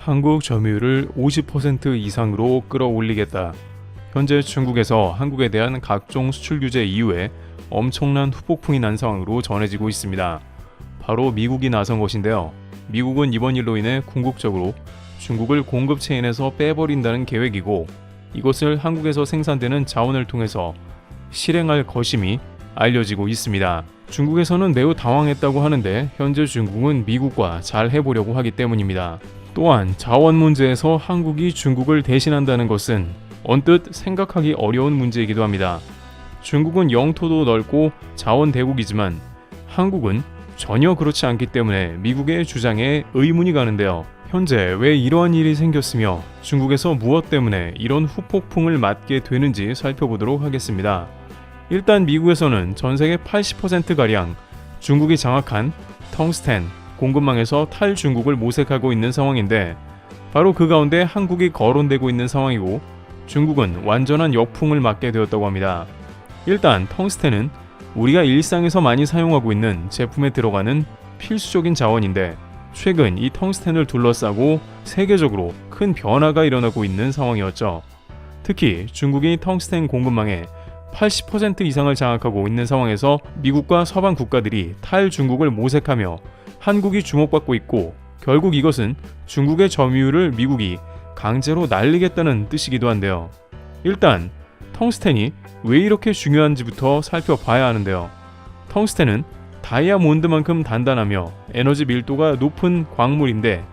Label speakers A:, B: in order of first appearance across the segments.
A: 한국 점유율을 50% 이상으로 끌어올리겠다. 현재 중국에서 한국에 대한 각종 수출 규제 이후에 엄청난 후폭풍이 난 상황으로 전해지고 있습니다. 바로 미국이 나선 것인데요. 미국은 이번 일로 인해 궁극적으로 중국을 공급 체인에서 빼버린다는 계획이고, 이것을 한국에서 생산되는 자원을 통해서 실행할 것임이 알려지고 있습니다. 중국에서는 매우 당황했다고 하는데 현재 중국은 미국과 잘 해보려고 하기 때문입니다. 또한 자원 문제에서 한국이 중국을 대신한다는 것은 언뜻 생각하기 어려운 문제이기도 합니다. 중국은 영토도 넓고 자원 대국이지만 한국은 전혀 그렇지 않기 때문에 미국의 주장에 의문이 가는데요. 현재 왜 이러한 일이 생겼으며 중국에서 무엇 때문에 이런 후폭풍을 맞게 되는지 살펴보도록 하겠습니다. 일단 미국에서는 전세계 80%가량 중국이 장악한 텅스텐 공급망에서 탈중국을 모색하고 있는 상황인데, 바로 그 가운데 한국이 거론되고 있는 상황이고 중국은 완전한 역풍을 맞게 되었다고 합니다. 일단 텅스텐은 우리가 일상에서 많이 사용하고 있는 제품에 들어가는 필수적인 자원인데, 최근 이 텅스텐을 둘러싸고 세계적으로 큰 변화가 일어나고 있는 상황이었죠. 특히 중국이 텅스텐 공급망의 80% 이상을 장악하고 있는 상황에서 미국과 서방 국가들이 탈중국을 모색하며 한국이 주목받고 있고, 결국 이것은 중국의 점유율을 미국이 강제로 날리겠다는 뜻이기도 한데요. 일단 텅스텐이 왜 이렇게 중요한지부터 살펴봐야 하는데요. 텅스텐은 다이아몬드만큼 단단하며 에너지 밀도가 높은 광물인데,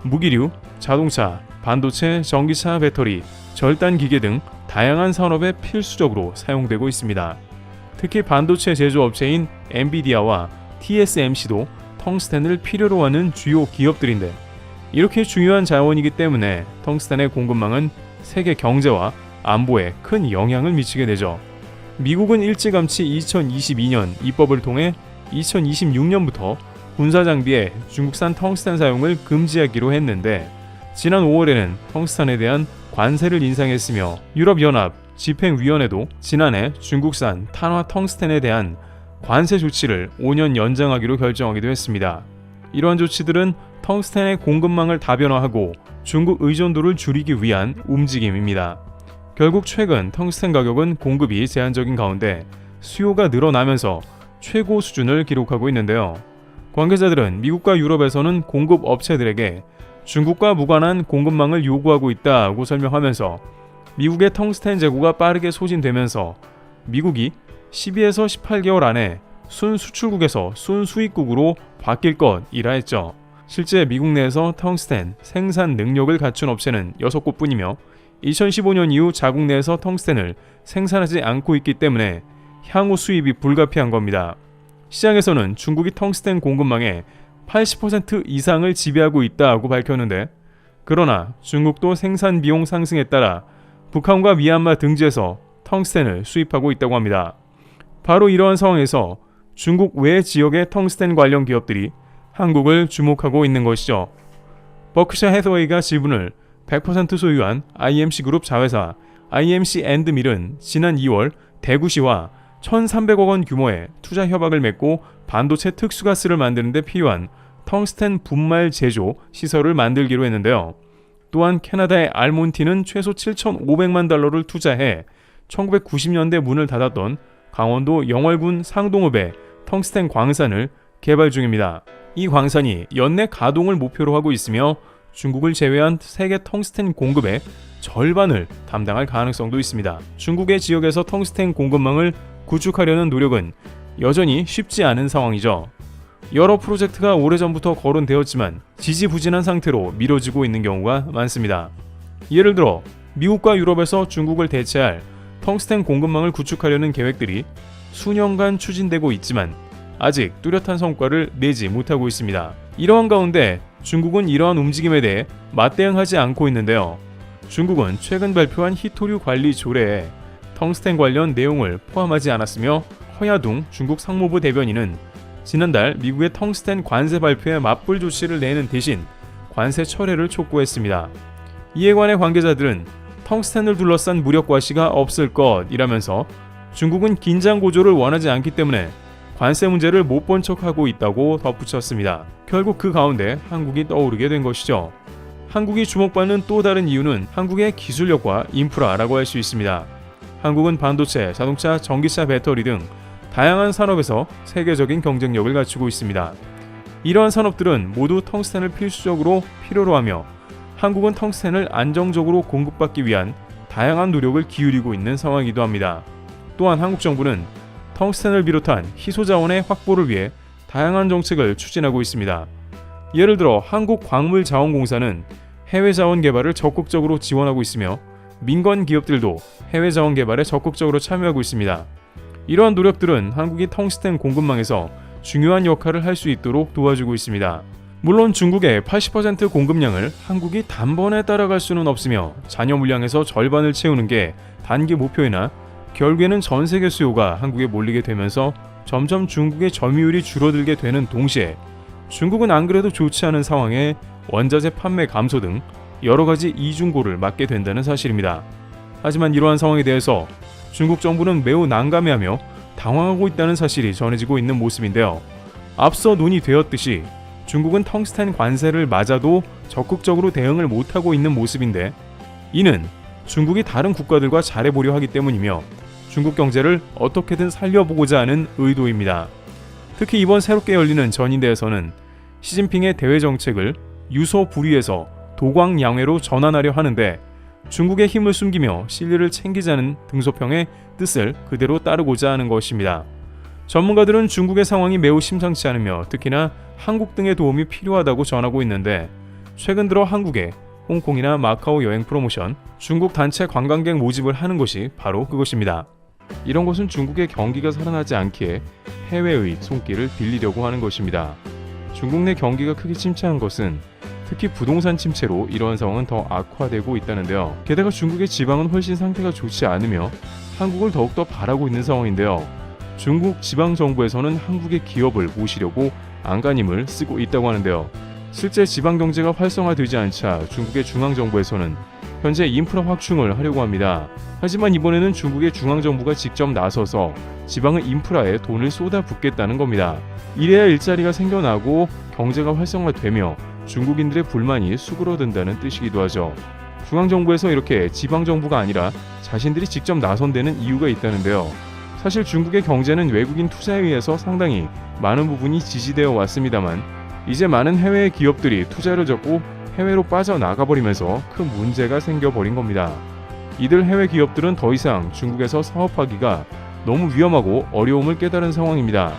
A: 무기류, 자동차, 반도체, 전기차 배터리, 절단 기계 등 다양한 산업에 필수적으로 사용되고 있습니다. 특히 반도체 제조업체인 엔비디아와 TSMC도 텅스텐을 필요로 하는 주요 기업들인데, 이렇게 중요한 자원이기 때문에 텅스텐의 공급망은 세계 경제와 안보에 큰 영향을 미치게 되죠. 미국은 일찌감치 2022년 입법을 통해 2026년부터 군사장비에 중국산 텅스텐 사용을 금지하기로 했는데, 지난 5월에는 텅스텐에 대한 관세를 인상했으며 유럽연합 집행위원회도 지난해 중국산 탄화 텅스텐에 대한 관세 조치를 5년 연장하기로 결정하기도 했습니다. 이러한 조치들은 텅스텐의 공급망을 다변화하고 중국 의존도를 줄이기 위한 움직임입니다. 결국 최근 텅스텐 가격은 공급이 제한적인 가운데 수요가 늘어나면서 최고 수준을 기록하고 있는데요. 관계자들은 미국과 유럽에서는 공급 업체들에게 중국과 무관한 공급망을 요구하고 있다고 설명하면서 미국의 텅스텐 재고가 빠르게 소진되면서 미국이 12에서 18개월 안에 순수출국에서 순수입국으로 바뀔 것이라 했죠. 실제 미국 내에서 텅스텐 생산 능력을 갖춘 업체는 6곳뿐이며 2015년 이후 자국 내에서 텅스텐을 생산하지 않고 있기 때문에 향후 수입이 불가피한 겁니다. 시장에서는 중국이 텅스텐 공급망의 80% 이상을 지배하고 있다고 밝혔는데, 그러나 중국도 생산 비용 상승에 따라 북한과 미얀마 등지에서 텅스텐을 수입하고 있다고 합니다. 바로 이러한 상황에서 중국 외 지역의 텅스텐 관련 기업들이 한국을 주목하고 있는 것이죠. 버크셔 해서웨이가 지분을 100% 소유한 IMC 그룹 자회사 IMC 앤드밀은 지난 2월 대구시와 1,300억 원 규모의 투자 협약을 맺고 반도체 특수가스를 만드는 데 필요한 텅스텐 분말 제조 시설을 만들기로 했는데요. 또한 캐나다의 알몬티는 최소 7,500만 달러를 투자해 1990년대 문을 닫았던 강원도 영월군 상동읍의 텅스텐 광산을 개발 중입니다. 이 광산이 연내 가동을 목표로 하고 있으며 중국을 제외한 세계 텅스텐 공급의 절반을 담당할 가능성도 있습니다. 중국의 지역에서 텅스텐 공급망을 구축하려는 노력은 여전히 쉽지 않은 상황이죠. 여러 프로젝트가 오래전부터 거론되었지만 지지부진한 상태로 미뤄지고 있는 경우가 많습니다. 예를 들어 미국과 유럽에서 중국을 대체할 텅스텐 공급망을 구축하려는 계획들이 수년간 추진되고 있지만 아직 뚜렷한 성과를 내지 못하고 있습니다. 이러한 가운데 중국은 이러한 움직임에 대해 맞대응하지 않고 있는데요. 중국은 최근 발표한 히토류 관리 조례에 텅스텐 관련 내용을 포함하지 않았으며, 허야둥 중국 상무부 대변인은 지난달 미국의 텅스텐 관세 발표에 맞불 조치를 내는 대신 관세 철회를 촉구했습니다. 이에 관해 관계자들은 텅스텐을 둘러싼 무력 과시가 없을 것이라면서 중국은 긴장 고조를 원하지 않기 때문에 관세 문제를 못 본 척하고 있다고 덧붙였습니다. 결국 그 가운데 한국이 떠오르게 된 것이죠. 한국이 주목받는 또 다른 이유는 한국의 기술력과 인프라라고 할 수 있습니다. 한국은 반도체, 자동차, 전기차 배터리 등 다양한 산업에서 세계적인 경쟁력을 갖추고 있습니다. 이러한 산업들은 모두 텅스텐을 필수적으로 필요로 하며 한국은 텅스텐을 안정적으로 공급받기 위한 다양한 노력을 기울이고 있는 상황이기도 합니다. 또한 한국 정부는 텅스텐을 비롯한 희소 자원의 확보를 위해 다양한 정책을 추진하고 있습니다. 예를 들어 한국광물자원공사는 해외 자원 개발을 적극적으로 지원하고 있으며 민간 기업들도 해외 자원 개발에 적극적으로 참여하고 있습니다. 이러한 노력들은 한국이 텅스텐 공급망에서 중요한 역할을 할 수 있도록 도와주고 있습니다. 물론 중국의 80% 공급량을 한국이 단번에 따라갈 수는 없으며 잔여 물량에서 절반을 채우는 게 단기 목표이나 결국에는 전 세계 수요가 한국에 몰리게 되면서 점점 중국의 점유율이 줄어들게 되는 동시에 중국은 안 그래도 좋지 않은 상황에 원자재 판매 감소 등 여러 가지 이중고를 맞게 된다는 사실입니다. 하지만 이러한 상황에 대해서 중국 정부는 매우 난감해하며 당황하고 있다는 사실이 전해지고 있는 모습인데요. 앞서 논의되었듯이 중국은 텅스텐 관세를 맞아도 적극적으로 대응을 못하고 있는 모습인데 이는 중국이 다른 국가들과 잘해보려 하기 때문이며 중국 경제를 어떻게든 살려보고자 하는 의도입니다. 특히 이번 새롭게 열리는 전인대에서는 시진핑의 대외 정책을 유소 불위에서 도광양회로 전환하려 하는데 중국의 힘을 숨기며 실리를 챙기자는 등소평의 뜻을 그대로 따르고자 하는 것입니다. 전문가들은 중국의 상황이 매우 심상치 않으며 특히나 한국 등의 도움이 필요하다고 전하고 있는데 최근 들어 한국에 홍콩이나 마카오 여행 프로모션, 중국 단체 관광객 모집을 하는 것이 바로 그것입니다. 이런 것은 중국의 경기가 살아나지 않기에 해외의 손길을 빌리려고 하는 것입니다. 중국 내 경기가 크게 침체한 것은 특히 부동산 침체로 이러한 상황은 더 악화되고 있다는데요. 게다가 중국의 지방은 훨씬 상태가 좋지 않으며 한국을 더욱더 바라고 있는 상황인데요. 중국 지방정부에서는 한국의 기업을 모시려고 안간힘을 쓰고 있다고 하는데요. 실제 지방경제가 활성화되지 않자 중국의 중앙정부에서는 현재 인프라 확충을 하려고 합니다. 하지만 이번에는 중국의 중앙정부가 직접 나서서 지방의 인프라에 돈을 쏟아붓겠다는 겁니다. 이래야 일자리가 생겨나고 경제가 활성화되며 중국인들의 불만이 수그러든다는 뜻이기도 하죠. 중앙정부에서 이렇게 지방정부가 아니라 자신들이 직접 나선 데는 이유가 있다는데요. 사실 중국의 경제는 외국인 투자에 의해서 상당히 많은 부분이 지지되어 왔습니다만 이제 많은 해외 기업들이 투자를 접고 해외로 빠져나가버리면서 큰 문제가 생겨버린 겁니다. 이들 해외 기업들은 더 이상 중국에서 사업하기가 너무 위험하고 어려움을 깨달은 상황입니다.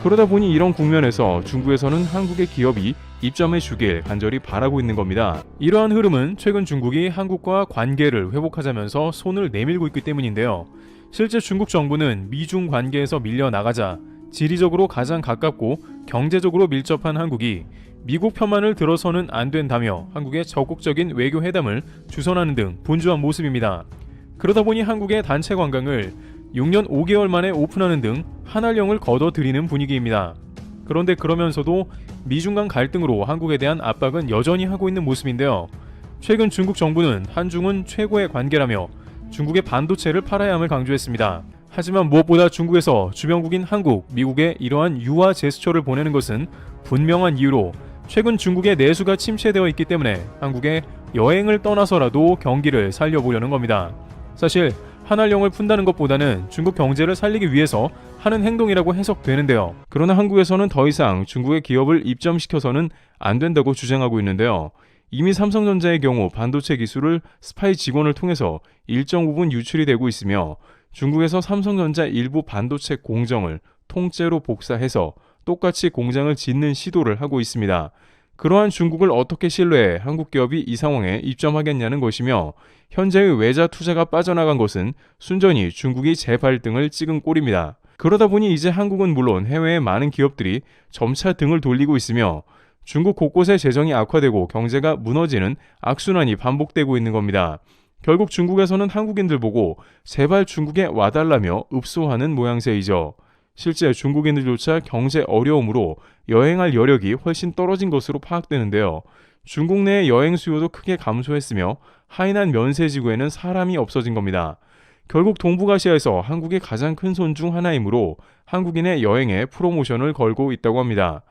A: 그러다 보니 이런 국면에서 중국에서는 한국의 기업이 입점해 주길 간절히 바라고 있는 겁니다. 이러한 흐름은 최근 중국이 한국과 관계를 회복하자면서 손을 내밀고 있기 때문인데요. 실제 중국 정부는 미중 관계에서 밀려나가자 지리적으로 가장 가깝고 경제적으로 밀접한 한국이 미국 편만을 들어서는 안 된다며 한국에 적극적인 외교 회담을 주선하는 등 분주한 모습입니다. 그러다 보니 한국의 단체 관광을 6년 5개월 만에 오픈하는 등 한한령을 거둬들이는 분위기입니다. 그런데 그러면서도 미중 간 갈등으로 한국에 대한 압박은 여전히 하고 있는 모습인데요. 최근 중국 정부는 한중은 최고의 관계라며 중국의 반도체를 팔아야 함을 강조했습니다. 하지만 무엇보다 중국에서 주변국인 한국, 미국에 이러한 유화 제스처를 보내는 것은 분명한 이유로 최근 중국의 내수가 침체되어 있기 때문에 한국에 여행을 떠나서라도 경기를 살려보려는 겁니다. 사실 한한령을 푼다는 것보다는 중국 경제를 살리기 위해서 하는 행동이라고 해석되는데요. 그러나 한국에서는 더 이상 중국의 기업을 입점시켜서는 안 된다고 주장하고 있는데요. 이미 삼성전자의 경우 반도체 기술을 스파이 직원을 통해서 일정 부분 유출이 되고 있으며 중국에서 삼성전자 일부 반도체 공정을 통째로 복사해서 똑같이 공장을 짓는 시도를 하고 있습니다. 그러한 중국을 어떻게 신뢰해 한국 기업이 이 상황에 입점하겠냐는 것이며 현재의 외자 투자가 빠져나간 것은 순전히 중국이 재발등을 찍은 꼴입니다. 그러다 보니 이제 한국은 물론 해외의 많은 기업들이 점차 등을 돌리고 있으며 중국 곳곳에 재정이 악화되고 경제가 무너지는 악순환이 반복되고 있는 겁니다. 결국 중국에서는 한국인들 보고 제발 중국에 와달라며 읍소하는 모양새이죠. 실제 중국인들조차 경제 어려움으로 여행할 여력이 훨씬 떨어진 것으로 파악되는데요. 중국 내 여행 수요도 크게 감소했으며 하이난 면세지구에는 사람이 없어진 겁니다. 결국 동북아시아에서 한국의 가장 큰 손 중 하나이므로 한국인의 여행에 프로모션을 걸고 있다고 합니다.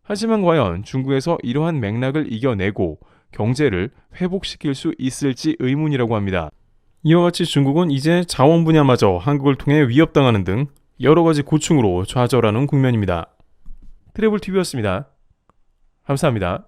A: 하지만 과연 중국에서 이러한 맥락을 이겨내고 경제를 회복시킬 수 있을지 의문이라고 합니다. 이와 같이 중국은 이제 자원 분야마저 한국을 통해 위협당하는 등 여러 가지 고충으로 좌절하는 국면입니다. 트래블TV였습니다. 감사합니다.